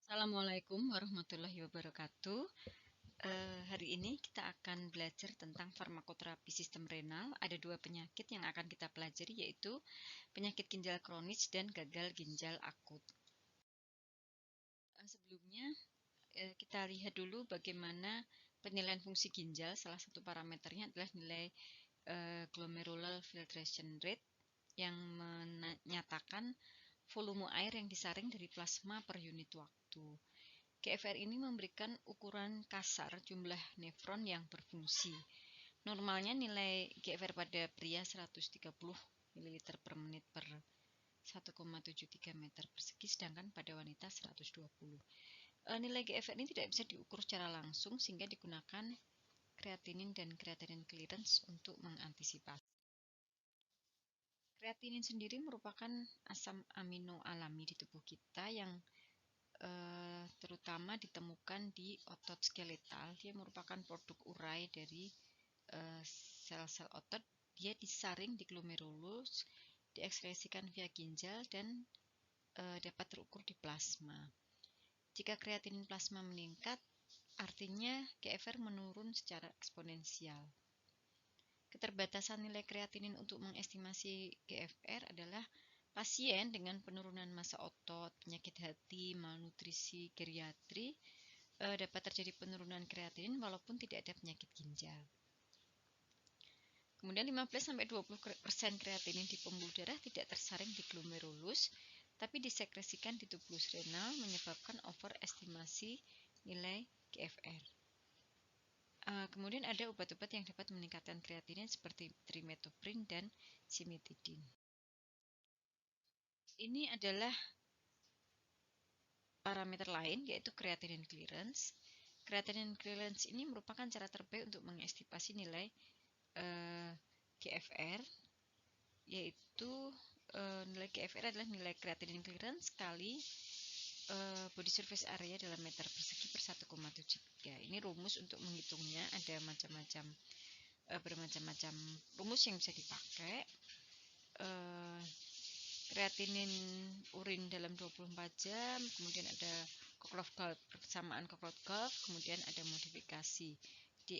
Assalamualaikum warahmatullahi wabarakatuh. Hari ini kita akan belajar tentang farmakoterapi sistem renal. Ada dua penyakit yang akan kita pelajari, yaitu penyakit ginjal kronis dan gagal ginjal akut. Sebelumnya, kita lihat dulu bagaimana penilaian fungsi ginjal. Salah satu parameternya adalah nilai glomerular filtration rate yang menyatakan volume air yang disaring dari plasma per unit waktu. GFR ini memberikan ukuran kasar jumlah nefron yang berfungsi. Normalnya nilai GFR pada pria 130 ml per menit per 1,73 meter persegi, sedangkan pada wanita 120. Nilai GFR ini tidak bisa diukur secara langsung sehingga digunakan kreatinin dan kreatinin clearance untuk mengantisipasi. Kreatinin sendiri merupakan asam amino alami di tubuh kita yang terutama ditemukan di otot skeletal. Dia merupakan produk urai dari sel-sel otot. Dia disaring di glomerulus, diekskresikan via ginjal, dan dapat terukur di plasma. Jika kreatinin plasma meningkat, artinya GFR menurun secara eksponensial. Keterbatasan nilai kreatinin untuk mengestimasi GFR adalah pasien dengan penurunan massa otot, penyakit hati, malnutrisi, geriatri, dapat terjadi penurunan kreatinin walaupun tidak ada penyakit ginjal. Kemudian 15-20% kreatinin di pembuluh darah tidak tersaring di glomerulus, tapi disekresikan di tubulus renal, menyebabkan overestimasi nilai GFR. Kemudian ada obat-obat yang dapat meningkatkan kreatinin seperti trimetoprim dan cimetidine. Ini adalah parameter lain, yaitu creatinine clearance. Creatinine clearance ini merupakan cara terbaik untuk mengestimasi nilai GFR, yaitu nilai GFR adalah nilai creatinine clearance kali body surface area dalam meter persegi per 1,73. Ini rumus untuk menghitungnya, ada bermacam-macam rumus yang bisa dipakai. Kreatinin urin dalam 24 jam, kemudian ada Cockcroft-Gault, persamaan Cockcroft-Gault, kemudian ada modifikasi di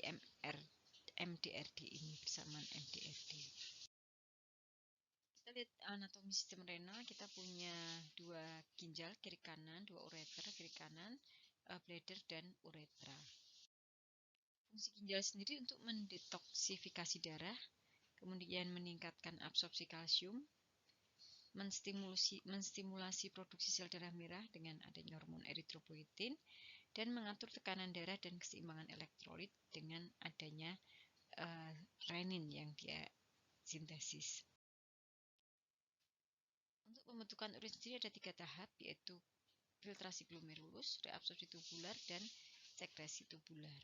MDRD ini, persamaan MDRD. Kita lihat anatomi sistem renal. Kita punya dua ginjal kiri kanan, dua ureter kiri kanan, bladder dan uretra. Fungsi ginjal sendiri untuk mendetoksifikasi darah, kemudian meningkatkan absorpsi kalsium, menstimulasi produksi sel darah merah dengan adanya hormon eritropoietin, dan mengatur tekanan darah dan keseimbangan elektrolit dengan adanya renin yang dia sintesis. Untuk pembentukan urin sendiri ada 3 tahap, yaitu filtrasi glomerulus, reabsorpsi tubular, dan sekresi tubular.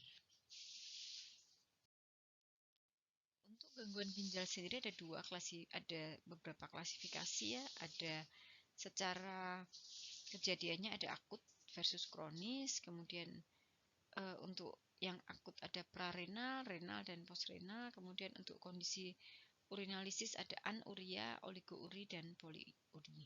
Untuk gangguan ginjal sendiri ada beberapa klasifikasi ya. Ada secara kejadiannya ada akut versus kronis. Kemudian untuk yang akut ada prarenal, renal, dan postrenal. Kemudian untuk kondisi urinalisis ada anuria, oligouri, dan poliuri.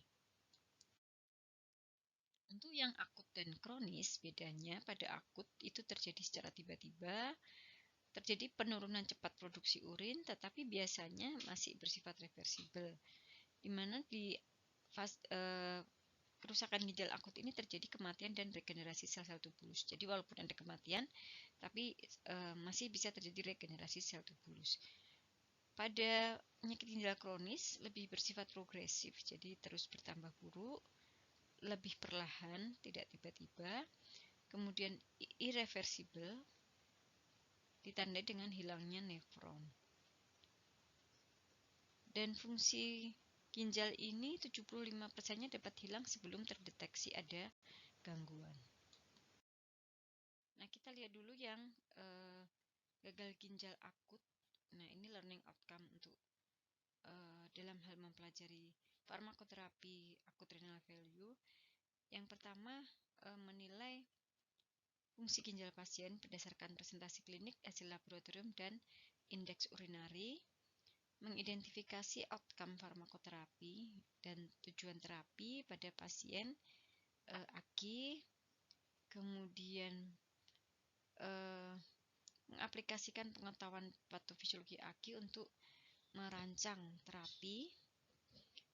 Untuk yang akut dan kronis, bedanya pada akut itu terjadi secara tiba-tiba, terjadi penurunan cepat produksi urin, tetapi biasanya masih bersifat reversibel, di mana di kerusakan ginjal akut ini terjadi kematian dan regenerasi sel-sel tubulus. Jadi walaupun ada kematian, tapi masih bisa terjadi regenerasi sel tubulus. Pada penyakit ginjal kronis lebih bersifat progresif, jadi terus bertambah buruk, lebih perlahan, tidak tiba-tiba, kemudian irreversibel, ditandai dengan hilangnya nefron. Dan fungsi ginjal ini 75%-nya dapat hilang sebelum terdeteksi ada gangguan. Nah, kita lihat dulu yang gagal ginjal akut. Nah, ini learning outcome untuk dalam hal mempelajari farmakoterapi akut renal failure. Yang pertama, menilai fungsi ginjal pasien berdasarkan presentasi klinik, hasil laboratorium, dan indeks urinari, mengidentifikasi outcome farmakoterapi dan tujuan terapi pada pasien AGI, kemudian mengaplikasikan pengetahuan patofisiologi AKI untuk merancang terapi,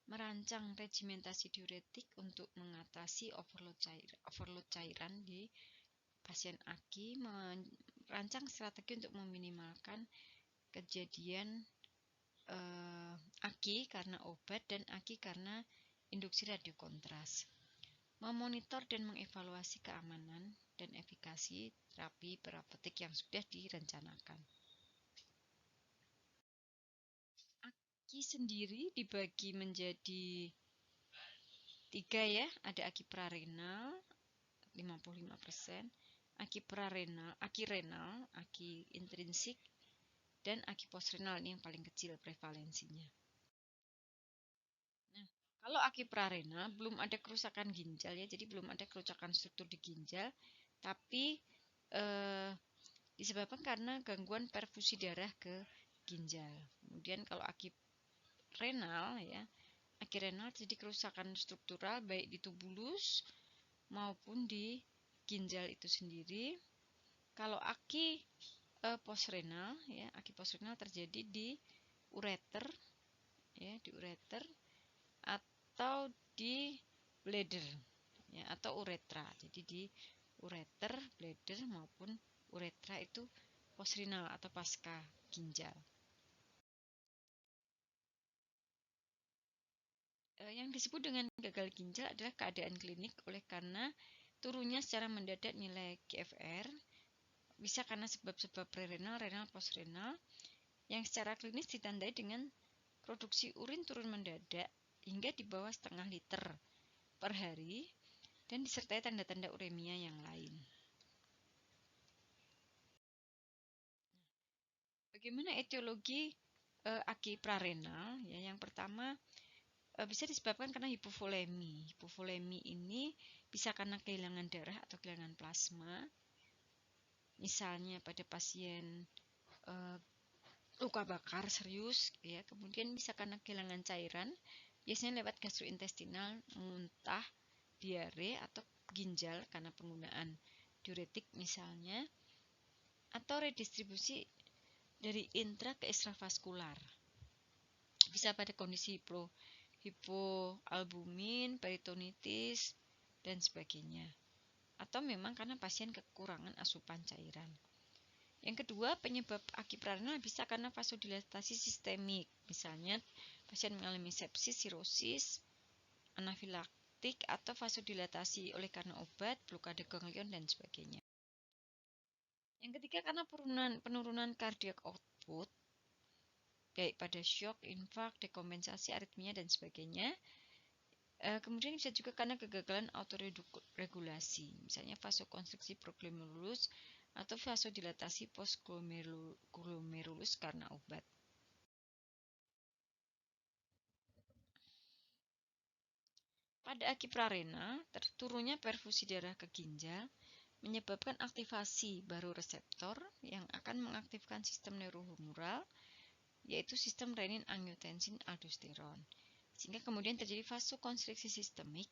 merancang regimentasi diuretik untuk mengatasi overload cairan di pasien AKI, merancang strategi untuk meminimalkan kejadian AKI karena obat dan AKI karena induksi radiokontras, memonitor dan mengevaluasi keamanan dan efikasi terapi terapetik yang sudah direncanakan. AKI sendiri dibagi menjadi 3 ya, ada AKI prarenal 55%, AKI prarenal, AKI renal, AKI intrinsik, dan AKI postrenal, ini yang paling kecil prevalensinya. Nah, kalau AKI prarenal belum ada kerusakan ginjal ya, jadi belum ada kerusakan struktur di ginjal, tapi disebabkan karena gangguan perfusi darah ke ginjal. Kemudian kalau AKI renal ya, AKI renal jadi kerusakan struktural baik di tubulus maupun di ginjal itu sendiri. Kalau AKI postrenal ya, AKI postrenal terjadi di ureter ya, di ureter atau di bladder ya, atau uretra. Jadi di ureter, bladder maupun uretra itu postrenal atau pasca ginjal. Yang disebut dengan gagal ginjal adalah keadaan klinik oleh karena turunnya secara mendadak nilai GFR, bisa karena sebab-sebab prerenal, renal, postrenal, yang secara klinis ditandai dengan produksi urin turun mendadak hingga di bawah setengah liter per hari dan disertai tanda-tanda uremia yang lain. Bagaimana etiologi AKI prarenal? Ya, yang pertama bisa disebabkan karena hipovolemi. Hipovolemi ini bisa karena kehilangan darah atau kehilangan plasma. Misalnya pada pasien luka bakar serius, ya. Kemudian bisa karena kehilangan cairan, biasanya lewat gastrointestinal, muntah, diare atau ginjal karena penggunaan diuretik misalnya, atau redistribusi dari intra ke ekstravaskular. Bisa pada kondisi hipoalbumin, peritonitis, dan sebagainya. Atau memang karena pasien kekurangan asupan cairan. Yang kedua, penyebab AKI prarenal bisa karena vasodilatasi sistemik. Misalnya, pasien mengalami sepsis, sirosis, anafilaktik, atau vasodilatasi oleh karena obat, blokade ganglion, dan sebagainya. Yang ketiga, karena penurunan kardiak output, baik pada shock, infak, dekompensasi, aritmia, dan sebagainya. Kemudian bisa juga karena kegagalan autoregulasi, misalnya vasokonstriksi proglomerulus atau vasodilatasi postglomerulus karena obat. Pada AKI prarenal, turunnya perfusi darah ke ginjal menyebabkan aktivasi baroreseptor yang akan mengaktifkan sistem neurohumoral, yaitu sistem renin, angiotensin, aldosteron. Sehingga kemudian terjadi vasokonstriksi sistemik,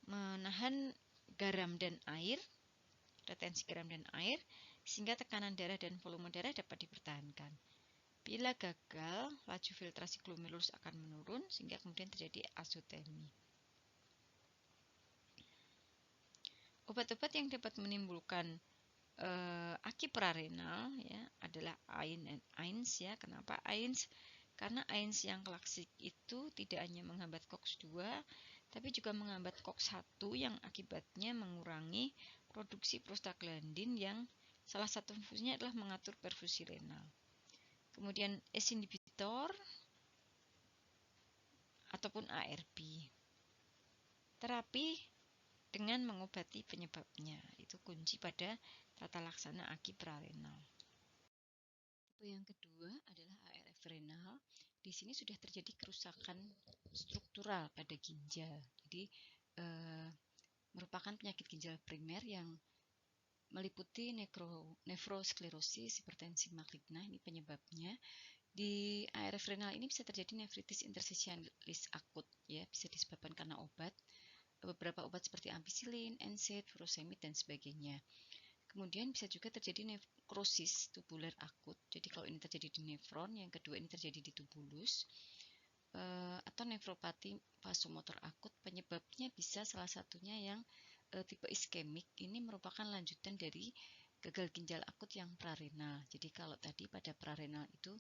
menahan garam dan air, retensi garam dan air, sehingga tekanan darah dan volume darah dapat dipertahankan. Bila gagal, laju filtrasi glomerulus akan menurun, sehingga kemudian terjadi azotemi. Obat-obat yang dapat menimbulkan AKI prarenal ya adalah AIN dan AINS ya. Kenapa AINS? Karena AINS yang klasik itu tidak hanya menghambat COX-2 tapi juga menghambat COX-1 yang akibatnya mengurangi produksi prostaglandin yang salah satu fungsinya adalah mengatur perfusi renal. Kemudian ACE inhibitor ataupun ARB. Terapi dengan mengobati penyebabnya. Itu kunci pada tata laksana AKI prarenal. Tipe yang kedua adalah ARF renal. Di sini sudah terjadi kerusakan struktural pada ginjal. Jadi merupakan penyakit ginjal primer yang meliputi nefrosklerosis, hipertensi maligna, ini penyebabnya. Di ARF renal ini bisa terjadi nefritis interstisialis akut, ya, bisa disebabkan karena obat beberapa obat seperti ampicillin, NSAID, furosemid, dan sebagainya. Kemudian bisa juga terjadi nekrosis tubular akut. Jadi kalau ini terjadi di nefron, yang kedua ini terjadi di tubulus, atau nefropati vasomotor akut. Penyebabnya bisa salah satunya yang tipe iskemik. Ini merupakan lanjutan dari gagal ginjal akut yang prarenal. Jadi kalau tadi pada prarenal itu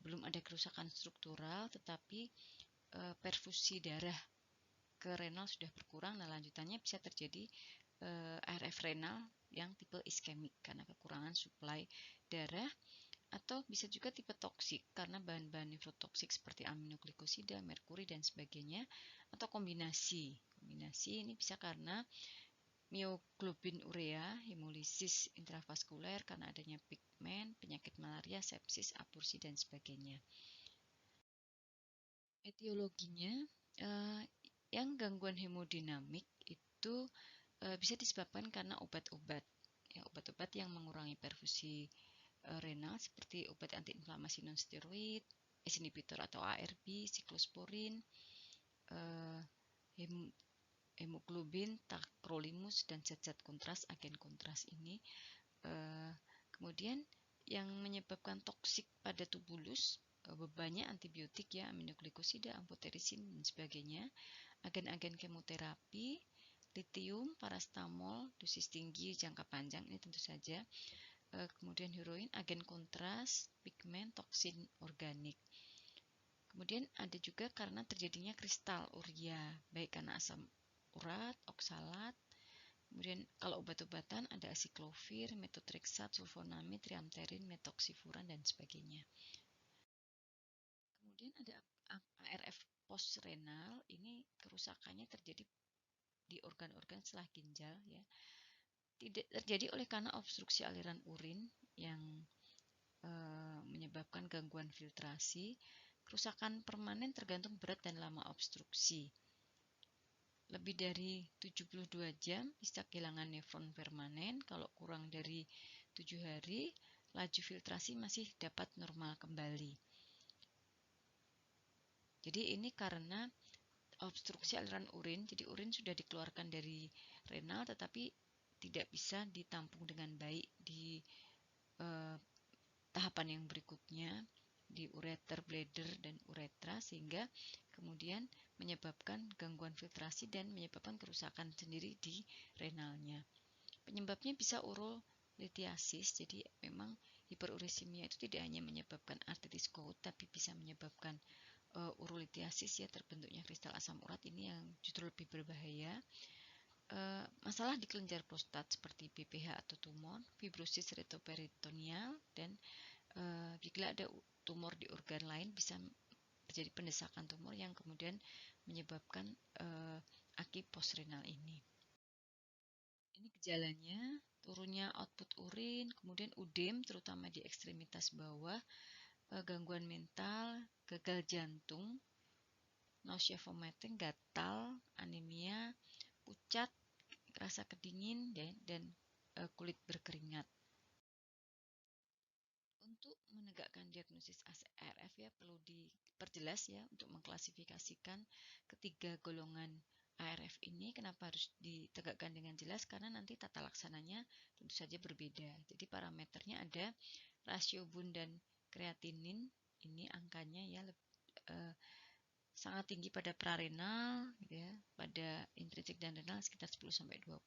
belum ada kerusakan struktural, tetapi perfusi darah ke renal sudah berkurang. Nah, lanjutannya bisa terjadi ARF renal yang tipe iskemik karena kekurangan suplai darah, atau bisa juga tipe toksik karena bahan-bahan nefrotoksik seperti aminoglikosida, merkuri, dan sebagainya, atau kombinasi. Kombinasi ini bisa karena mioglobin urea, hemolisis intravaskuler karena adanya pigmen, penyakit malaria, sepsis, apursi, dan sebagainya. Etiologinya, yang gangguan hemodinamik itu bisa disebabkan karena obat-obat. Ya, obat-obat yang mengurangi perfusi renal seperti obat antiinflamasi nonsteroid, ACE inhibitor atau ARB, siklosporin, hemoglobin, tacrolimus, dan zat-zat kontras, agen kontras ini. Kemudian yang menyebabkan toksik pada tubulus, bebannya antibiotik ya, aminoglikosida, amphoterisin, dan sebagainya. Agen-agen kemoterapi, litium, parastamol, dosis tinggi, jangka panjang, ini tentu saja. Kemudian heroin, agen kontras, pigmen, toksin organik. Kemudian ada juga karena terjadinya kristal urea, baik karena asam urat, oksalat. Kemudian kalau obat-obatan ada asiklovir, methotrexate, sulfonamid, triamterin, metoxifuran, dan sebagainya. Kemudian ada ARF postrenal, ini kerusakannya terjadi di organ-organ setelah ginjal ya. Tidak terjadi oleh karena obstruksi aliran urin yang menyebabkan gangguan filtrasi. Kerusakan permanen tergantung berat dan lama obstruksi. Lebih dari 72 jam bisa kehilangan nefron permanen. Kalau kurang dari 7 hari, laju filtrasi masih dapat normal kembali. Jadi ini karena obstruksi aliran urin, jadi urin sudah dikeluarkan dari renal tetapi tidak bisa ditampung dengan baik di tahapan yang berikutnya, di ureter, bladder, dan uretra, sehingga kemudian menyebabkan gangguan filtrasi dan menyebabkan kerusakan sendiri di renalnya. Penyebabnya bisa urolithiasis, jadi memang hiperuresimia itu tidak hanya menyebabkan arteritis gout, tapi bisa menyebabkan urolithiasis ya, terbentuknya kristal asam urat, ini yang justru lebih berbahaya. Masalah di kelenjar prostat seperti BPH atau tumor, fibrosis retroperitoneal, dan bila ada tumor di organ lain bisa terjadi pendesakan tumor yang kemudian menyebabkan aki postrenal ini. Ini gejalanya, turunnya output urin, kemudian udem terutama di ekstremitas bawah, gangguan mental, gagal jantung, nausea vomiting, gatal, anemia, pucat, rasa kedingin, dan kulit berkeringat. Untuk menegakkan diagnosis ARF ya perlu diperjelas ya untuk mengklasifikasikan ketiga golongan ARF ini. Kenapa harus ditegakkan dengan jelas? Karena nanti tata laksananya tentu saja berbeda. Jadi parameternya ada rasio bun dan kreatinin, ini angkanya ya sangat tinggi pada prarenal ya, pada intrinsik dan renal sekitar 10-20.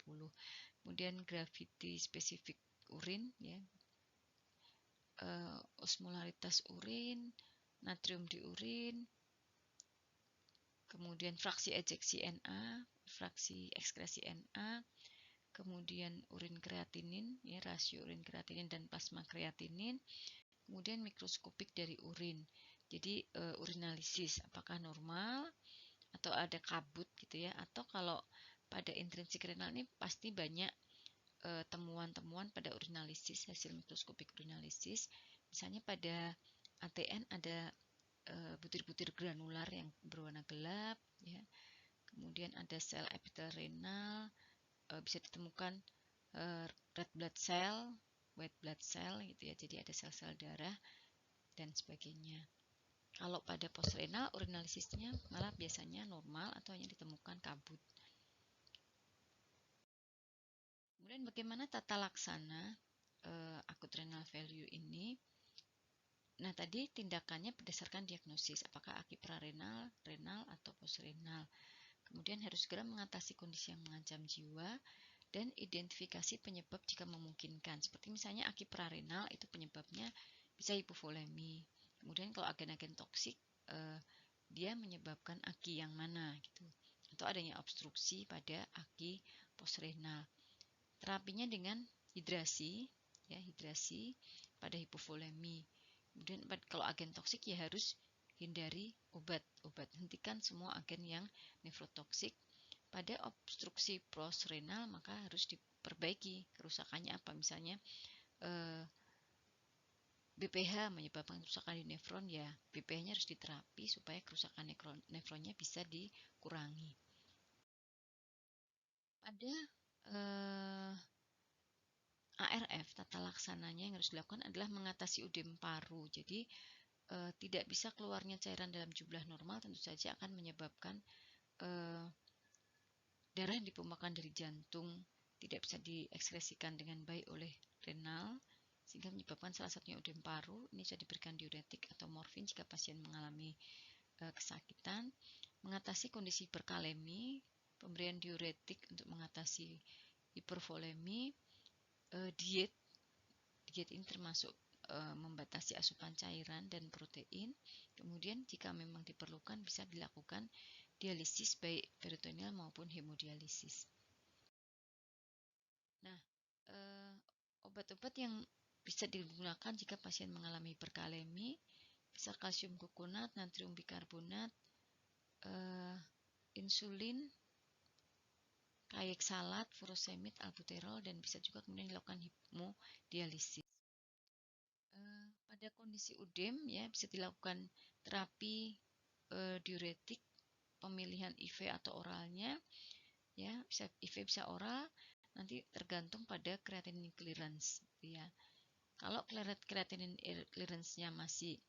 Kemudian gravity spesifik urin ya, osmolaritas urin, natrium di urin, kemudian fraksi ejeksi Na, fraksi ekskresi Na, kemudian urin kreatinin, ya, rasio urin kreatinin dan plasma kreatinin, kemudian mikroskopik dari urin. Jadi urinalisis apakah normal atau ada kabut gitu ya, atau kalau pada intrinsik renal ini pasti banyak temuan-temuan pada urinalisis, hasil mikroskopik urinalisis. Misalnya pada ATN ada butir-butir granular yang berwarna gelap ya. Kemudian ada sel epitel renal, bisa ditemukan red blood cell, white blood cell gitu ya. Jadi ada sel-sel darah dan sebagainya. Kalau pada postrenal urinalisisnya malah biasanya normal atau hanya ditemukan kabut. Kemudian bagaimana tata laksana akut renal value ini? Nah, tadi tindakannya berdasarkan diagnosis, apakah aki prarenal, renal, atau postrenal. Kemudian harus segera mengatasi kondisi yang mengancam jiwa dan identifikasi penyebab jika memungkinkan. Seperti misalnya aki prarenal itu penyebabnya bisa hipovolemi. Kemudian kalau agen-agen toksik dia menyebabkan aki yang mana gitu. Atau adanya obstruksi pada aki postrenal. Terapinya dengan hidrasi, ya hidrasi pada hipovolemi. Kemudian kalau agen toksik ya harus hindari obat. Hentikan semua agen yang nefrotoksik. Pada obstruksi postrenal maka harus diperbaiki kerusakannya apa, misalnya BPH menyebabkan kerusakan di nefron, ya BPH-nya harus diterapi supaya kerusakan nefronnya bisa dikurangi. Ada ARF, tata laksananya yang harus dilakukan adalah mengatasi udem paru. Jadi tidak bisa keluarnya cairan dalam jumlah normal tentu saja akan menyebabkan darah yang dipompakan dari jantung tidak bisa diekskresikan dengan baik oleh renal, sehingga menyebabkan salah satunya udem paru. Ini bisa diberikan diuretik atau morfin jika pasien mengalami kesakitan. Mengatasi kondisi hiperkalemi, pemberian diuretik untuk mengatasi hipervolemi. Diet ini termasuk membatasi asupan cairan dan protein. Kemudian jika memang diperlukan bisa dilakukan dialisis baik peritoneal maupun hemodialisis. Nah, obat-obat yang bisa digunakan jika pasien mengalami hiperkalemi bisa kalsium glukonat, natrium bikarbonat, insulin, kaeksalat, furosemid, albuterol, dan bisa juga kemudian dilakukan hemodialisis. Pada kondisi udem ya bisa dilakukan terapi diuretik, pemilihan IV atau oralnya, ya bisa IV bisa oral, nanti tergantung pada creatinine clearance ya. Kalau creatinine clearance-nya masih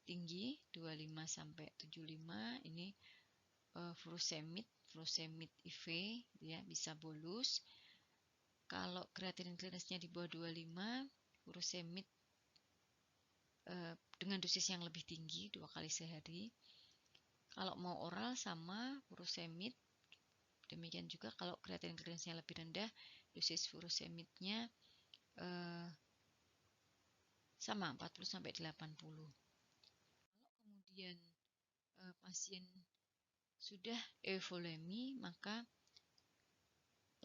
tinggi 25 sampai 75, ini furosemid IV ya bisa bolus. Kalau creatinine clearance-nya di bawah 25, furosemid dengan dosis yang lebih tinggi 2 kali sehari. Kalau mau oral sama furosemid. Demikian juga kalau creatinine clearance-nya lebih rendah, dosis furosemidnya sama 40 sampai 80. Kalau kemudian pasien sudah euvolemi, maka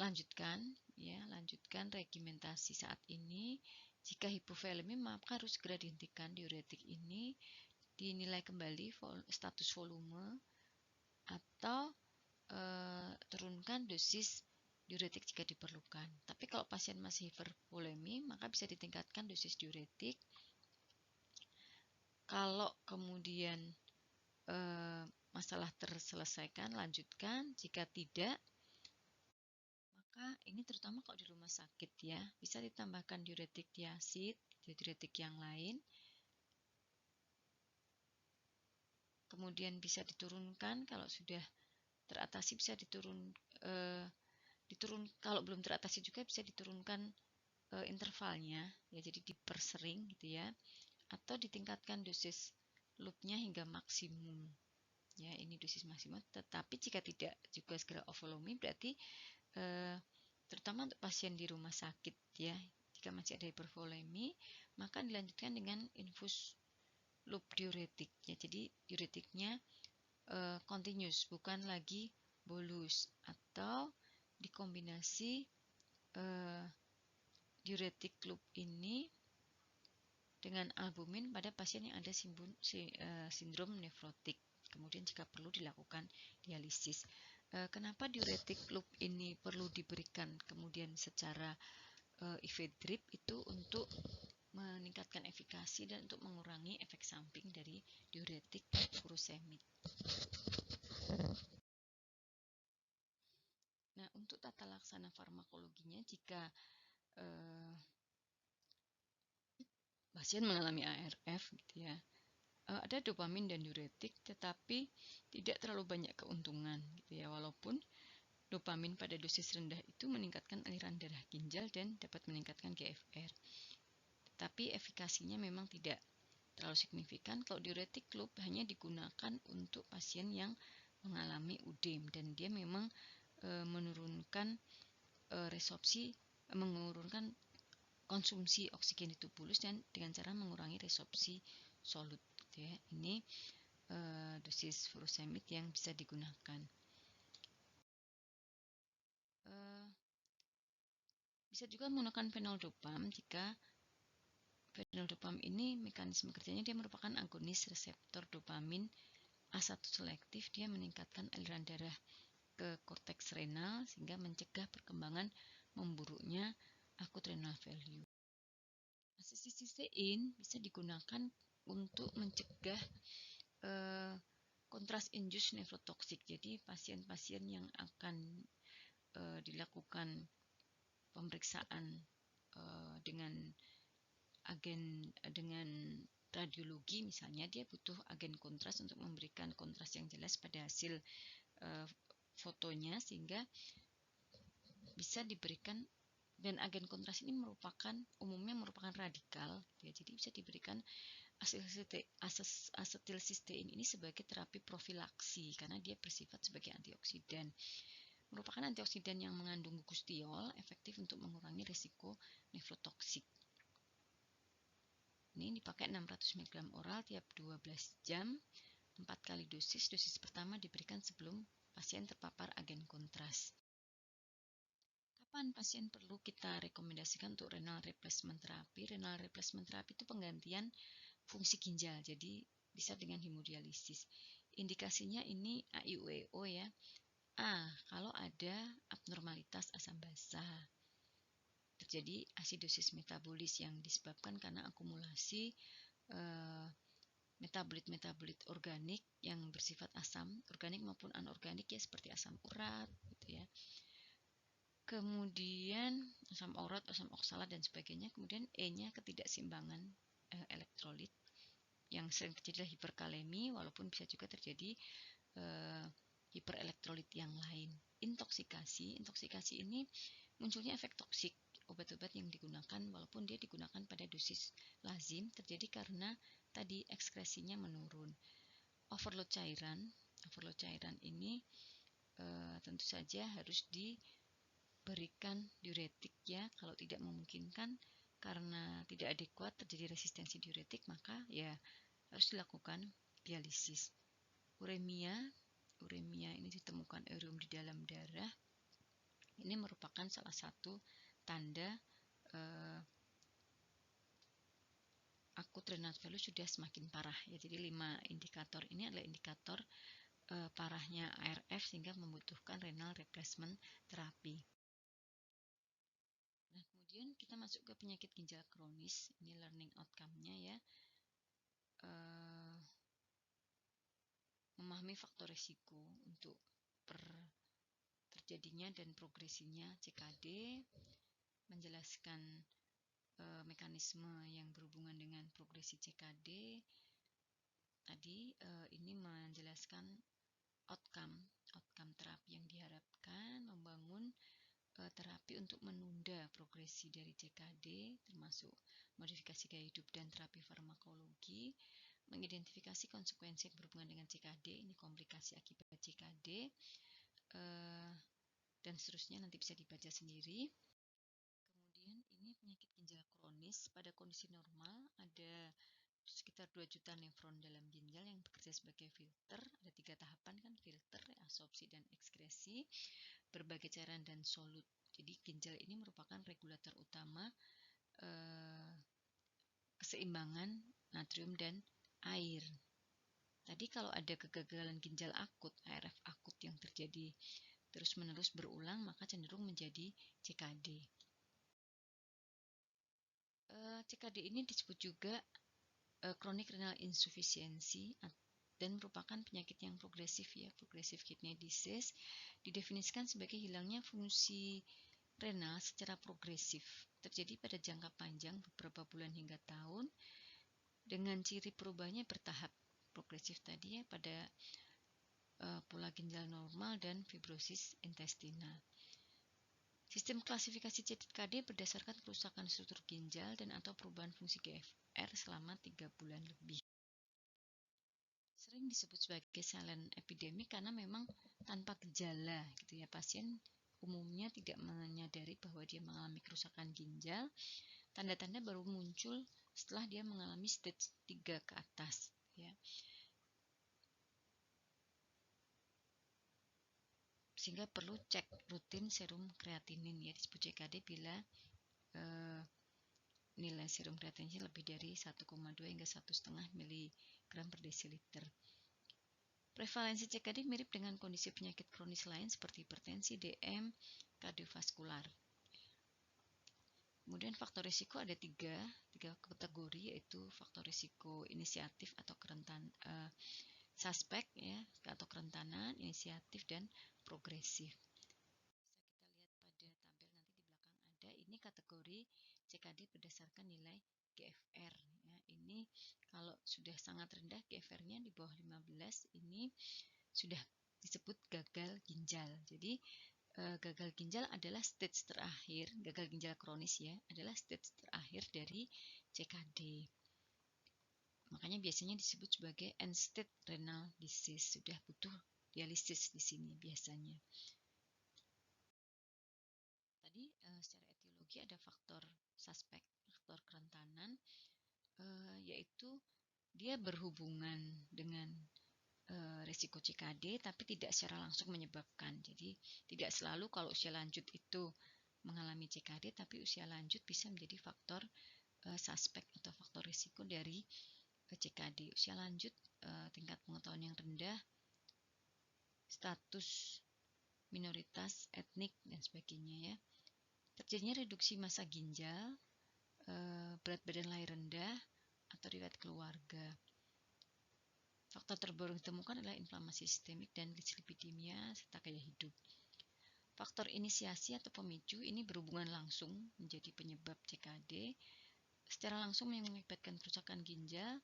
lanjutkan regimentasi saat ini. Jika hipovolemi maka harus segera dihentikan diuretik ini, dinilai kembali status volume atau turunkan dosis diuretik jika diperlukan. Tapi kalau pasien masih hipervolemi maka bisa ditingkatkan dosis diuretik. Kalau kemudian masalah terselesaikan, lanjutkan. Jika tidak, maka ini terutama kalau di rumah sakit ya, bisa ditambahkan diuretik diasid, diuretik yang lain. Kemudian bisa diturunkan kalau sudah teratasi, bisa diturun kalau belum teratasi juga bisa diturunkan intervalnya ya, jadi dipersering gitu ya, atau ditingkatkan dosis loopnya hingga maksimum ya, ini dosis maksimum. Tetapi jika tidak juga segera euvolemi, berarti terutama untuk pasien di rumah sakit ya, jika masih ada hipervolemi maka dilanjutkan dengan infus loop diuretik ya, jadi diuretiknya continuous bukan lagi bolus, atau dikombinasi diuretik loop ini dengan albumin pada pasien yang ada sindrom nefrotik. Kemudian jika perlu dilakukan dialisis. Kenapa diuretik loop ini perlu diberikan kemudian secara IV drip? Itu untuk meningkatkan efikasi dan untuk mengurangi efek samping dari diuretik furosemid. Nah, untuk tata laksana farmakologinya, jika pasien mengalami ARF gitu ya, ada dopamin dan diuretik, tetapi tidak terlalu banyak keuntungan gitu ya, walaupun dopamin pada dosis rendah itu meningkatkan aliran darah ginjal dan dapat meningkatkan GFR. Tapi efikasinya memang tidak terlalu signifikan. Kalau diuretik loop hanya digunakan untuk pasien yang mengalami UDEM dan dia memang menurunkan menurunkan konsumsi oksigen di tubuh dan dengan cara mengurangi resorpsi solut. Gitu ya. Ini dosis furosemid yang bisa digunakan. Bisa juga menggunakan fenoldopam jika fenoldopam ini mekanisme kerjanya dia merupakan agonis reseptor dopamin A1 selektif. Dia meningkatkan aliran darah ke korteks renal sehingga mencegah perkembangan memburuknya acute renal failure. Acetylcysteine bisa digunakan untuk mencegah kontras induced nephrotoxic. Jadi pasien-pasien yang akan dilakukan pemeriksaan dengan radiologi misalnya, dia butuh agen kontras untuk memberikan kontras yang jelas pada hasil fotonya sehingga bisa diberikan, dan agen kontras ini umumnya merupakan radikal ya, jadi bisa diberikan acetylcysteine ini sebagai terapi profilaksi karena dia bersifat sebagai antioksidan. Merupakan antioksidan yang mengandung gugus-tiol, efektif untuk mengurangi risiko nefrotoksik. Ini dipakai 600 mg oral tiap 12 jam, 4 kali dosis. Dosis pertama diberikan sebelum pasien terpapar agen kontras. Kapan pasien perlu kita rekomendasikan untuk renal replacement terapi? Renal replacement terapi itu penggantian fungsi ginjal, jadi bisa dengan hemodialisis. Indikasinya ini AIUEO ya. Kalau ada abnormalitas asam basa, terjadi asidosis metabolis yang disebabkan karena akumulasi metabolit-metabolit organik yang bersifat asam, organik maupun anorganik ya, seperti asam urat gitu ya. Kemudian asam urat, asam oksalat dan sebagainya. Kemudian E-nya ketidakseimbangan elektrolit yang sering terjadi hiperkalemi, walaupun bisa juga terjadi hiperelektrolit yang lain. Intoksikasi ini munculnya efek toksik obat-obat yang digunakan, walaupun dia digunakan pada dosis lazim, terjadi karena tadi ekskresinya menurun. Overload cairan ini tentu saja harus diberikan diuretik ya. Kalau tidak memungkinkan karena tidak adekuat terjadi resistensi diuretik, maka ya harus dilakukan dialisis. Uremia ini ditemukan eurium di dalam darah. Ini merupakan salah satu tanda acute renal failure sudah semakin parah ya. Jadi 5 indikator ini adalah indikator parahnya ARF sehingga membutuhkan renal replacement terapi. Nah, kemudian kita masuk ke penyakit ginjal kronis. Ini learning outcome-nya ya. Memahami faktor risiko untuk terjadinya dan progresinya CKD, menjelaskan mekanisme yang berhubungan dengan progresi CKD. Tadi ini menjelaskan outcome terapi yang diharapkan, membangun terapi untuk menunda progresi dari CKD, termasuk modifikasi gaya hidup dan terapi farmakologi, mengidentifikasi konsekuensi yang berhubungan dengan CKD, ini komplikasi akibat CKD, dan seterusnya, nanti bisa dibaca sendiri. Kemudian ini penyakit ginjal kronis. Pada kondisi normal ada sekitar 2 juta nefron dalam ginjal yang bekerja sebagai filter. Ada 3 tahapan kan, filter, reabsorpsi, dan ekskresi berbagai cairan dan solut. Jadi ginjal ini merupakan regulator utama keseimbangan natrium dan air. Tadi kalau ada kegagalan ginjal akut, ARF akut yang terjadi terus-menerus berulang, maka cenderung menjadi CKD. CKD ini disebut juga chronic renal insufficiency dan merupakan penyakit yang progresif ya, progressive kidney disease, didefinisikan sebagai hilangnya fungsi renal secara progresif, terjadi pada jangka panjang beberapa bulan hingga tahun, dengan ciri perubahannya bertahap. Progresif tadi ya, pada pola ginjal normal, dan fibrosis intestinal. Sistem klasifikasi CKD berdasarkan kerusakan struktur ginjal dan atau perubahan fungsi GFR selama 3 bulan lebih. Sering disebut sebagai silent epidemic karena memang tanpa gejala gitu ya. Pasien umumnya tidak menyadari bahwa dia mengalami kerusakan ginjal. Tanda-tanda baru muncul setelah dia mengalami stage 3 ke atas ya. Sehingga perlu cek rutin serum kreatinin ya, disebut CKD bila nilai serum kreatinin lebih dari 1,2 hingga 1,5 mg per desiliter. Prevalensi CKD mirip dengan kondisi penyakit kronis lain seperti hipertensi, DM, kardiovaskular. Kemudian faktor risiko ada tiga kategori, yaitu faktor risiko inisiatif atau suspek ya, atau kerentanan, inisiatif, dan progresif. Bisa kita lihat pada tampil nanti di belakang ada, ini kategori CKD berdasarkan nilai GFR ya. Ini kalau sudah sangat rendah GFR-nya di bawah 15, ini sudah disebut gagal ginjal. Jadi gagal ginjal adalah stage terakhir, gagal ginjal kronis ya, adalah stage terakhir dari CKD. Makanya biasanya disebut sebagai end stage renal disease, sudah butuh dialisis di sini biasanya. Tadi secara etiologi ada faktor suspek, faktor kerentanan, yaitu dia berhubungan dengan risiko CKD tapi tidak secara langsung menyebabkan. Jadi tidak selalu kalau usia lanjut itu mengalami CKD, tapi usia lanjut bisa menjadi faktor suspek atau faktor risiko dari CKD. Usia lanjut, tingkat pengetahuan yang rendah, status minoritas etnik dan sebagainya ya. Terjadinya reduksi massa ginjal, berat badan lahir rendah, atau riwayat keluarga. Faktor terbaru ditemukan adalah inflamasi sistemik dan dislipidemia serta gaya hidup. Faktor inisiasi atau pemicu ini berhubungan langsung menjadi penyebab CKD, secara langsung mengakibatkan kerusakan ginjal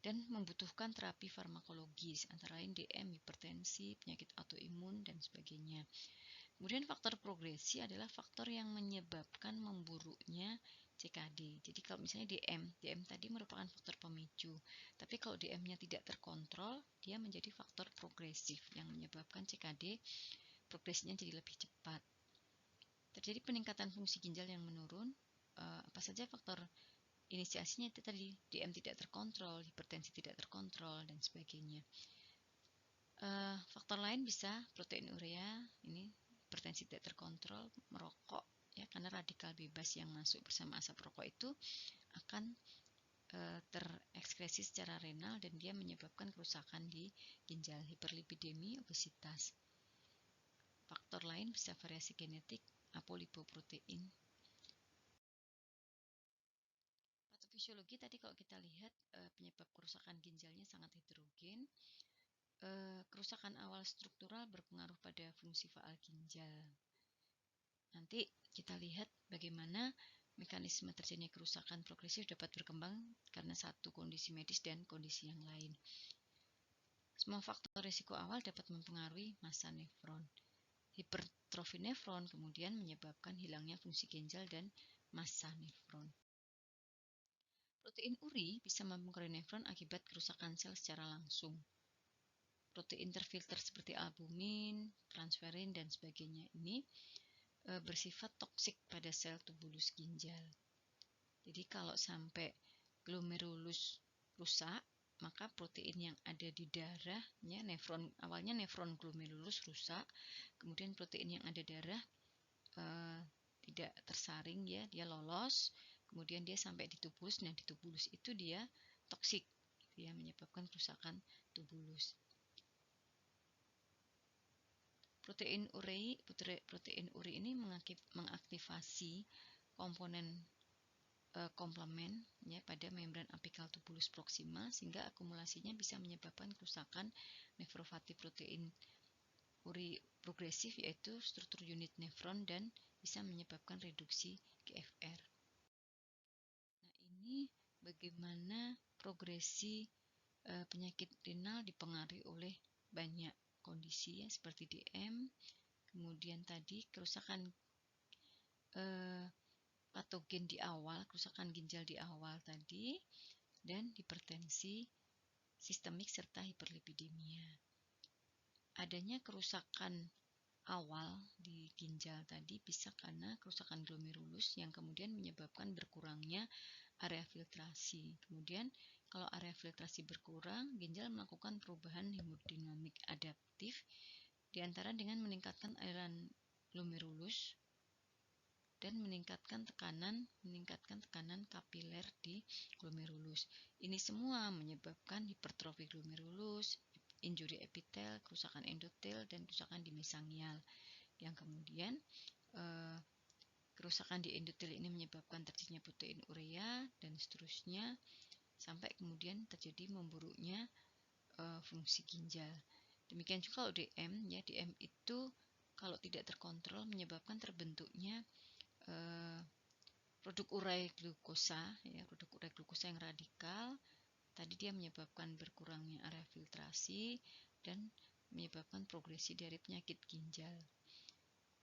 dan membutuhkan terapi farmakologis, antara lain DM, hipertensi, penyakit autoimun, dan sebagainya. Kemudian faktor progresi adalah faktor yang menyebabkan memburuknya CKD. Jadi kalau misalnya DM tadi merupakan faktor pemicu, tapi kalau DM-nya tidak terkontrol, dia menjadi faktor progresif yang menyebabkan CKD progresinya jadi lebih cepat. Terjadi peningkatan fungsi ginjal yang menurun, apa saja faktor inisiasinya itu tadi, DM tidak terkontrol, hipertensi tidak terkontrol, dan sebagainya. Faktor lain bisa protein urea, ini hipertensi tidak terkontrol, merokok ya, karena radikal bebas yang masuk bersama asap rokok itu akan terekskresi secara renal dan dia menyebabkan kerusakan di ginjal, hiperlipidemi, obesitas. Faktor lain bisa variasi genetik, apolipoprotein. Patofisiologi tadi kalau kita lihat penyebab kerusakan ginjalnya sangat heterogen. Kerusakan awal struktural berpengaruh pada fungsi faal ginjal. Nanti kita lihat bagaimana mekanisme terjadinya kerusakan progresif dapat berkembang karena satu kondisi medis dan kondisi yang lain. Semua faktor risiko awal dapat mempengaruhi massa nefron. Hipertrofi nefron kemudian menyebabkan hilangnya fungsi ginjal dan massa nefron. Protein uri bisa mempengaruhi nefron akibat kerusakan sel secara langsung. Protein terfilter seperti albumin, transferin, dan sebagainya ini bersifat toksik pada sel tubulus ginjal. Jadi kalau sampai glomerulus rusak, maka protein yang ada di darahnya, awalnya nefron glomerulus rusak, kemudian protein yang ada darah tidak tersaring ya, dia lolos, kemudian dia sampai di tubulus. Nah di tubulus itu dia toksik, dia menyebabkan kerusakan tubulus. Protein uri ini mengaktifasi komponen komplement ya pada membran apikal tubulus proksima, sehingga akumulasinya bisa menyebabkan kerusakan nefropati protein uri progresif, yaitu struktur unit nefron, dan bisa menyebabkan reduksi GFR. Nah, ini bagaimana progresi penyakit renal dipengaruhi oleh banyak kondisi ya, seperti DM, kemudian tadi kerusakan patogen di awal, kerusakan ginjal di awal tadi, dan hipertensi sistemik serta hiperlipidemia. Adanya kerusakan awal di ginjal tadi bisa karena kerusakan glomerulus yang kemudian menyebabkan berkurangnya area filtrasi. Kemudian kalau area filtrasi berkurang, ginjal melakukan perubahan hemodinamik adaptif diantara dengan meningkatkan aliran glomerulus dan meningkatkan tekanan kapiler di glomerulus. Ini semua menyebabkan hipertrofi glomerulus, injuri epitel, kerusakan endotel, dan kerusakan di mesangial. Yang kemudian kerusakan di endotel ini menyebabkan terjadinya protein urea dan seterusnya sampai kemudian terjadi memburuknya fungsi ginjal. Demikian juga kalau DM ya, DM itu kalau tidak terkontrol menyebabkan terbentuknya produk urai glukosa ya, produk urai glukosa yang radikal. Tadi dia menyebabkan berkurangnya area filtrasi dan menyebabkan progresi dari penyakit ginjal.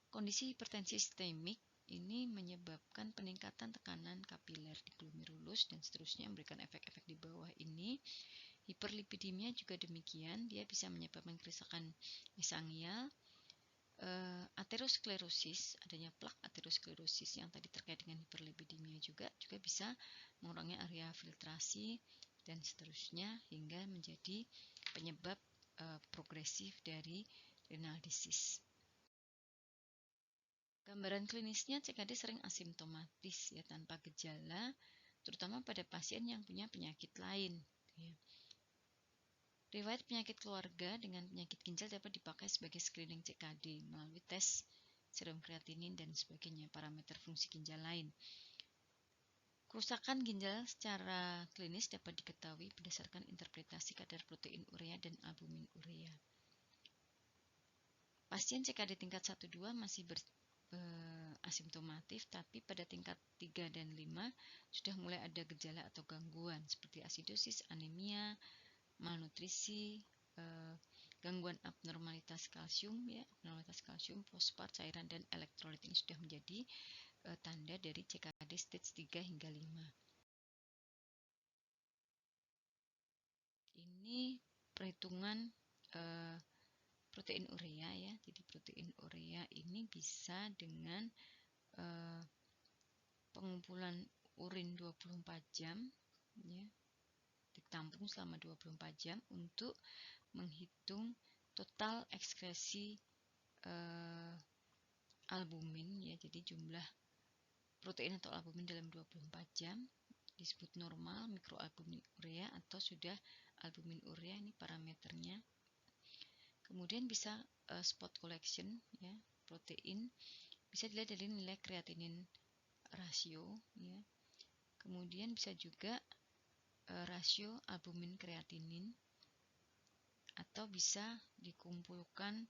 Kondisi hipertensi sistemik ini menyebabkan peningkatan tekanan kapiler di glomerulus dan seterusnya, memberikan efek-efek di bawah ini. Hiperlipidemia juga demikian, dia bisa menyebabkan kerusakan mesangial, aterosklerosis, adanya plak aterosklerosis yang tadi terkait dengan hiperlipidemia juga bisa mengurangi area filtrasi dan seterusnya hingga menjadi penyebab progresif dari renal disease. Gambaran klinisnya CKD sering asimptomatis ya, tanpa gejala, terutama pada pasien yang punya penyakit lain. Ya. Riwayat penyakit keluarga dengan penyakit ginjal dapat dipakai sebagai screening CKD melalui tes serum kreatinin dan sebagainya, parameter fungsi ginjal lain. Kerusakan ginjal secara klinis dapat diketahui berdasarkan interpretasi kadar protein urea dan albumin urea. Pasien CKD tingkat 1-2 masih asimptomatif, tapi pada tingkat 3 dan 5 sudah mulai ada gejala atau gangguan seperti asidosis, anemia, malnutrisi, gangguan abnormalitas kalsium ya, abnormalitas kalsium, fosfat, cairan, dan elektrolit. Ini sudah menjadi tanda dari CKD stage 3 hingga 5. Ini perhitungan protein urea ya. Jadi protein urea ini bisa dengan pengumpulan urin 24 jam ya, ditampung selama 24 jam untuk menghitung total ekskresi albumin ya. Jadi jumlah protein atau albumin dalam 24 jam disebut normal, mikroalbumin urea atau sudah albumin urea, ini parameternya. Kemudian bisa spot collection ya, protein bisa dilihat dari nilai kreatinin rasio ya. Kemudian bisa juga rasio albumin kreatinin, atau bisa dikumpulkan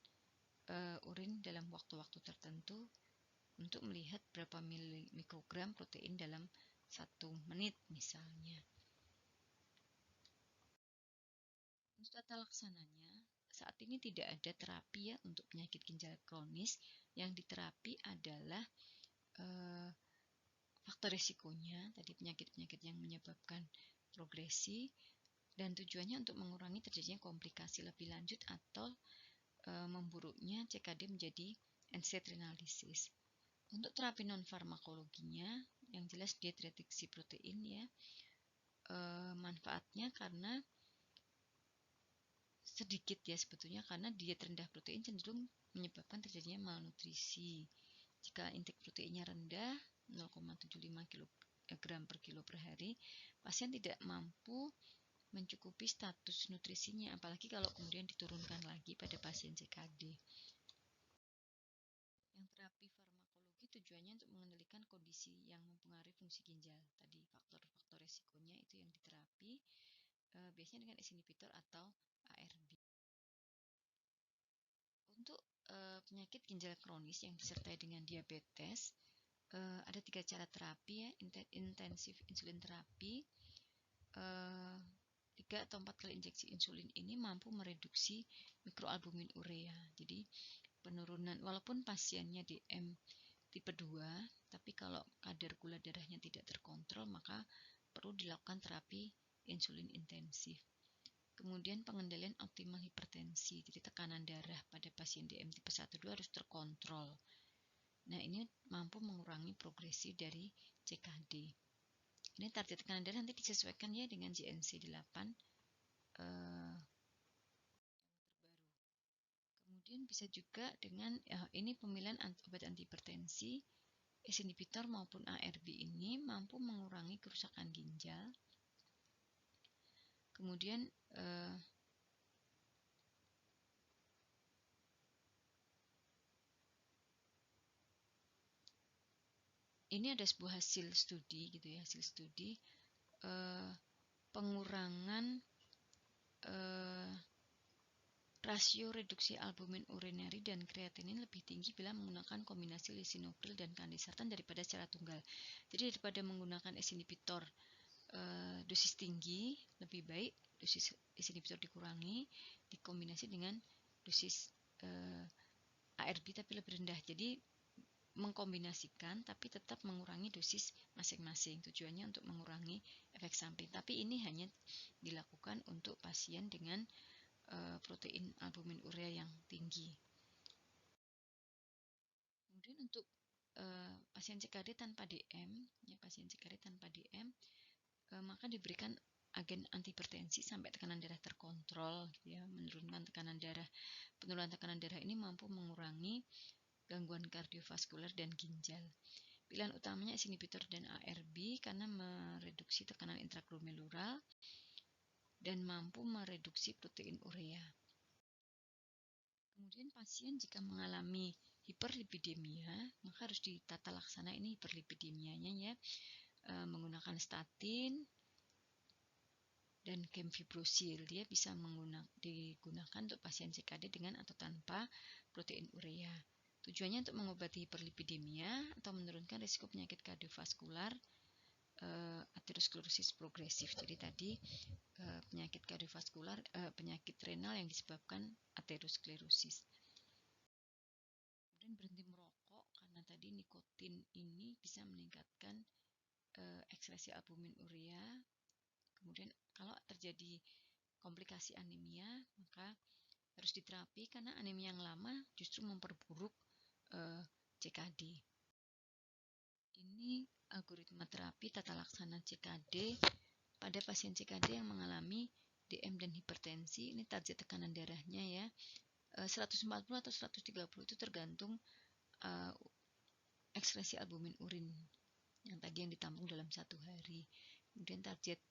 urin dalam waktu-waktu tertentu untuk melihat berapa mikrogram protein dalam 1 menit misalnya. Untuk tata laksananya, saat ini tidak ada terapi ya untuk penyakit ginjal kronis. Yang diterapi adalah faktor risikonya, tadi penyakit-penyakit yang menyebabkan progresi, dan tujuannya untuk mengurangi terjadinya komplikasi lebih lanjut atau memburuknya CKD menjadi end-stage renal disease. Untuk terapi non-farmakologinya, yang jelas diet reduksi protein ya, manfaatnya karena sedikit ya sebetulnya, karena diet rendah protein cenderung menyebabkan terjadinya malnutrisi. Jika intake proteinnya rendah 0,75 kg per kilo per hari, pasien tidak mampu mencukupi status nutrisinya, apalagi kalau kemudian diturunkan lagi pada pasien CKD. Yang terapi farmakologi tujuannya untuk mengendalikan kondisi yang mempengaruhi fungsi ginjal. Tadi faktor-faktor resikonya itu yang diterapi, biasanya dengan ACE inhibitor atau ARB. Untuk penyakit ginjal kronis yang disertai dengan diabetes, ada 3 cara terapi ya, intensif insulin terapi, 3 atau 4 kali injeksi insulin ini mampu mereduksi mikroalbumin urea. Jadi penurunan, walaupun pasiennya DM tipe 2, tapi kalau kadar gula darahnya tidak terkontrol, maka perlu dilakukan terapi insulin intensif. Kemudian pengendalian optimal hipertensi, jadi tekanan darah pada pasien DM tipe 1-2 harus terkontrol. Nah, ini mampu mengurangi progresi dari CKD. Ini target tekanan darah nanti disesuaikan ya dengan GNC 8 terbaru. Kemudian bisa juga dengan ini pemilihan obat antihipertensi, ACE inhibitor maupun ARB ini mampu mengurangi kerusakan ginjal. Kemudian ini ada sebuah hasil studi gitu ya, hasil studi pengurangan rasio reduksi albumin urinary dan kreatinin lebih tinggi bila menggunakan kombinasi lisinopril dan kandesartan daripada secara tunggal. Jadi daripada menggunakan ACE inhibitor dosis tinggi, lebih baik dosis ACE inhibitor dikurangi, dikombinasi dengan dosis ARB tapi lebih rendah. Jadi mengkombinasikan tapi tetap mengurangi dosis masing-masing. Tujuannya untuk mengurangi efek samping. Tapi ini hanya dilakukan untuk pasien dengan protein albumin urea yang tinggi. Kemudian untuk pasien CKD tanpa DM, ya pasien CKD tanpa DM, maka diberikan agen antihipertensi sampai tekanan darah terkontrol, gitu ya, menurunkan tekanan darah. Penurunan tekanan darah ini mampu mengurangi gangguan kardiovaskular dan ginjal. Pilihan utamanya ACE inhibitor dan ARB karena mereduksi tekanan intraglomerular dan mampu mereduksi protein urea. Kemudian pasien jika mengalami hiperlipidemia, maka harus ditata laksana ini hiperlipidemianya ya, menggunakan statin dan gemfibrozil. Dia bisa digunakan untuk pasien CKD dengan atau tanpa protein urea. Tujuannya untuk mengobati hiperlipidemia atau menurunkan risiko penyakit kardiovaskular, aterosklerosis progresif. Jadi tadi penyakit kardiovaskular, penyakit renal yang disebabkan aterosklerosis. Kemudian berhenti merokok karena tadi nikotin ini bisa meningkatkan ekskresi albumin urea. Kemudian kalau terjadi komplikasi anemia, maka harus diterapi karena anemia yang lama justru memperburuk CKD. Ini algoritma terapi tata laksana CKD pada pasien CKD yang mengalami DM dan hipertensi. Ini target tekanan darahnya ya, 140 atau 130 itu tergantung ekskresi albumin urin yang tadi yang ditampung dalam 1 hari. Kemudian target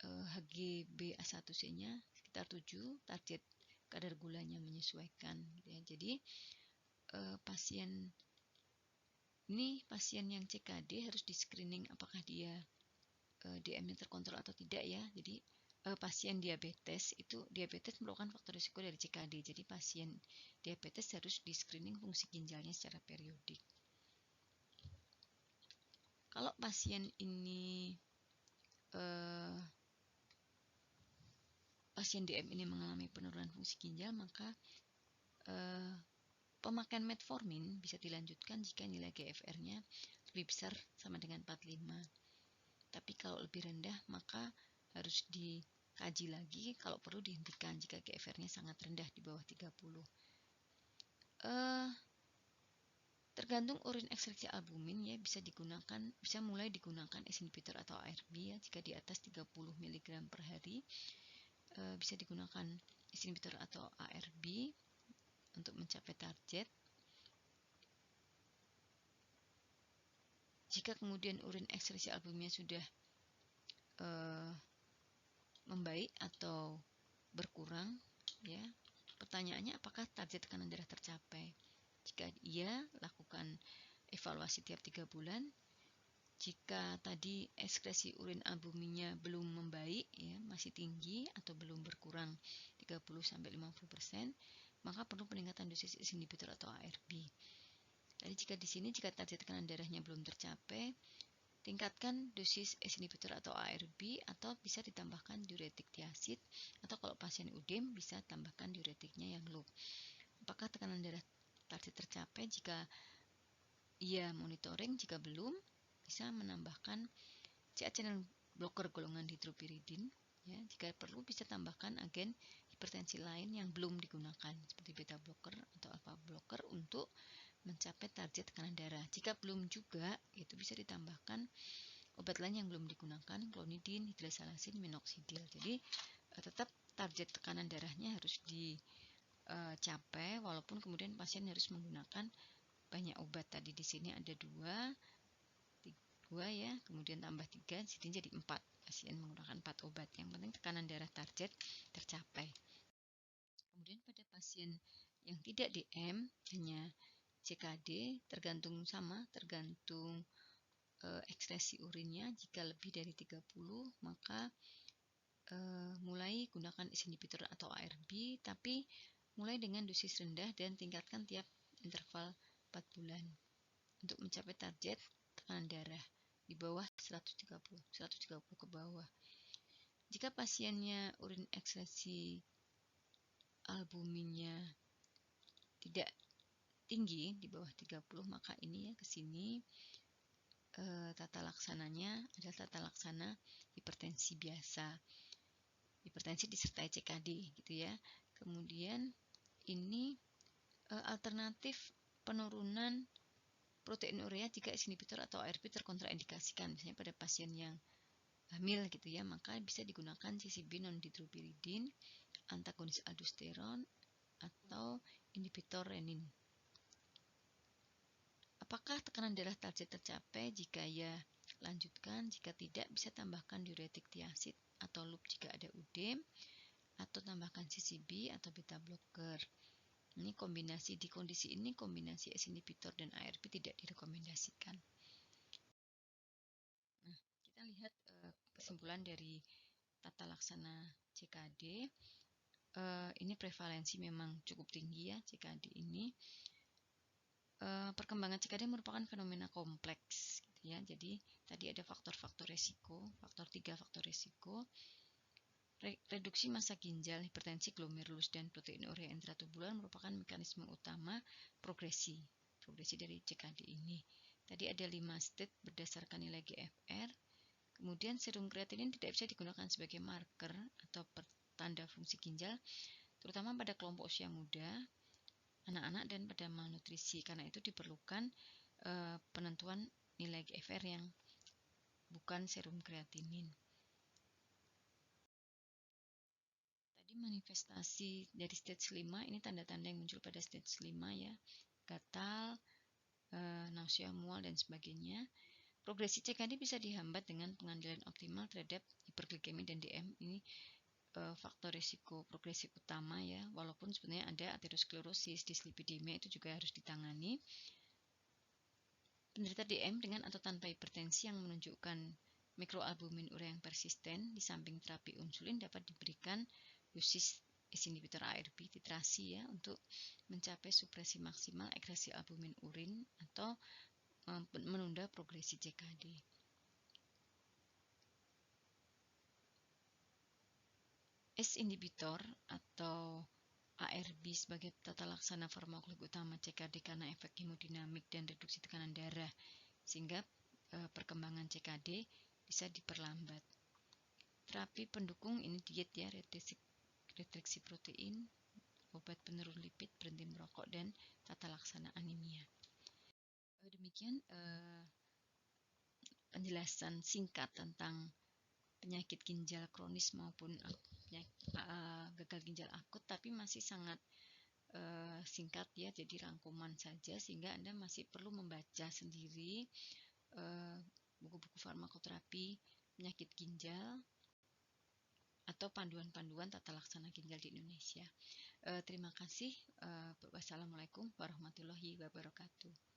HbA1c-nya sekitar 7, target kadar gulanya menyesuaikan ya. Jadi pasien yang CKD harus di screening apakah dia DM-nya terkontrol atau tidak ya. Jadi pasien diabetes merupakan faktor risiko dari CKD. Jadi pasien diabetes harus di screening fungsi ginjalnya secara periodik. Kalau pasien ini pasien DM ini mengalami penurunan fungsi ginjal, maka pemakaian metformin bisa dilanjutkan jika nilai GFR-nya lebih besar sama dengan 45. Tapi kalau lebih rendah, maka harus dikaji lagi, kalau perlu dihentikan jika GFR-nya sangat rendah di bawah 30. Tergantung urin ekstraksi albumin ya, bisa mulai digunakan ACE inhibitor atau ARB ya. Jika di atas 30 mg per hari, bisa digunakan ACE inhibitor atau ARB untuk mencapai target. Jika kemudian urin ekstraksi albuminnya sudah membaik atau berkurang, ya, pertanyaannya apakah target tekanan darah tercapai? Jika iya, lakukan evaluasi tiap 3 bulan. Jika tadi ekskresi urin albuminnya belum membaik, ya, masih tinggi atau belum berkurang 30-50%, maka perlu peningkatan dosis ACE inhibitor atau ARB. Jadi jika di sini target tekanan darahnya belum tercapai, tingkatkan dosis ACE inhibitor atau ARB, atau bisa ditambahkan diuretik tiazid, atau kalau pasien UDEM bisa tambahkan diuretiknya yang low. Apakah tekanan darah target tercapai? Jika iya, monitoring. Jika belum, bisa menambahkan CA channel blocker golongan dihidropyridin. Ya, jika perlu bisa tambahkan agen hipertensi lain yang belum digunakan seperti beta blocker atau alpha blocker untuk mencapai target tekanan darah. Jika belum juga, itu bisa ditambahkan obat lain yang belum digunakan, klonidin, hidrasalasin, minoxidil. Jadi tetap target tekanan darahnya harus dicapai, walaupun kemudian pasien harus menggunakan banyak obat. Tadi di sini ada dua ya, kemudian tambah 3, jadi 4. Pasien menggunakan 4 obat. Yang penting tekanan darah target tercapai. Kemudian pada pasien yang tidak DM, hanya CKD, tergantung ekspresi urinnya. Jika lebih dari 30, maka mulai gunakan ACE inhibitor atau ARB, tapi mulai dengan dosis rendah dan tingkatkan tiap interval 4 bulan untuk mencapai target tekanan darah di bawah 130 ke bawah. Jika pasiennya urin ekskresi albuminnya tidak tinggi di bawah 30, maka ini ya ke sini tata laksananya adalah tata laksana hipertensi biasa. Hipertensi disertai CKD gitu ya. Kemudian ini alternatif penurunan proteinuria jika ACE inhibitor atau ARB terkontraindikasikan, misalnya pada pasien yang hamil gitu ya, maka bisa digunakan CCB non-dihidropyridin, antagonis aldosteron, atau inhibitor renin. Apakah tekanan darah target tercapai? Jika ya, lanjutkan. Jika tidak, bisa tambahkan diuretik tiazid atau loop jika ada UDEM, atau tambahkan CCB atau beta blocker. Ini kombinasi, di kondisi ini kombinasi ACE inhibitor dan ARB tidak direkomendasikan. Nah, kita lihat kesimpulan dari tata laksana CKD. Ini prevalensi memang cukup tinggi ya CKD ini. Perkembangan CKD merupakan fenomena kompleks gitu ya. Jadi tadi ada faktor-faktor resiko, faktor 3 faktor resiko. Reduksi massa ginjal, hipertensi, glomerulus, dan proteinuria intratubular merupakan mekanisme utama progresi dari CKD ini. Tadi ada 5 state berdasarkan nilai GFR. Kemudian serum kreatinin tidak bisa digunakan sebagai marker atau pertanda fungsi ginjal, terutama pada kelompok usia muda, anak-anak, dan pada malnutrisi. Karena itu diperlukan penentuan nilai GFR yang bukan serum kreatinin. Tadi manifestasi dari stage 5, ini tanda-tanda yang muncul pada stage 5 ya. Gatal, nausea, mual, dan sebagainya. Progresi CKD bisa dihambat dengan pengendalian optimal terhadap hiperglikemi dan DM. Ini faktor risiko progresi utama ya, walaupun sebenarnya ada aterosklerosis, dislipidemia itu juga harus ditangani. Penderita DM dengan atau tanpa hipertensi yang menunjukkan mikroalbumin urea yang persisten di samping terapi insulin dapat diberikan dosis ACE inhibitor ARB titrasi ya untuk mencapai supresi maksimal ekskresi albumin urin atau menunda progresi CKD. ACE inhibitor atau ARB sebagai tata laksana farmakolog utama CKD karena efek hemodinamik dan reduksi tekanan darah, sehingga perkembangan CKD bisa diperlambat. Terapi pendukung ini diet ya, restriksi protein, obat penurun lipid, berhenti merokok, dan tata laksana anemia. Demikian penjelasan singkat tentang penyakit ginjal kronis maupun gagal ginjal akut, tapi masih sangat singkat ya, jadi rangkuman saja sehingga Anda masih perlu membaca sendiri buku-buku farmakoterapi penyakit ginjal atau panduan-panduan tata laksana ginjal di Indonesia. Terima kasih. Wassalamualaikum warahmatullahi wabarakatuh.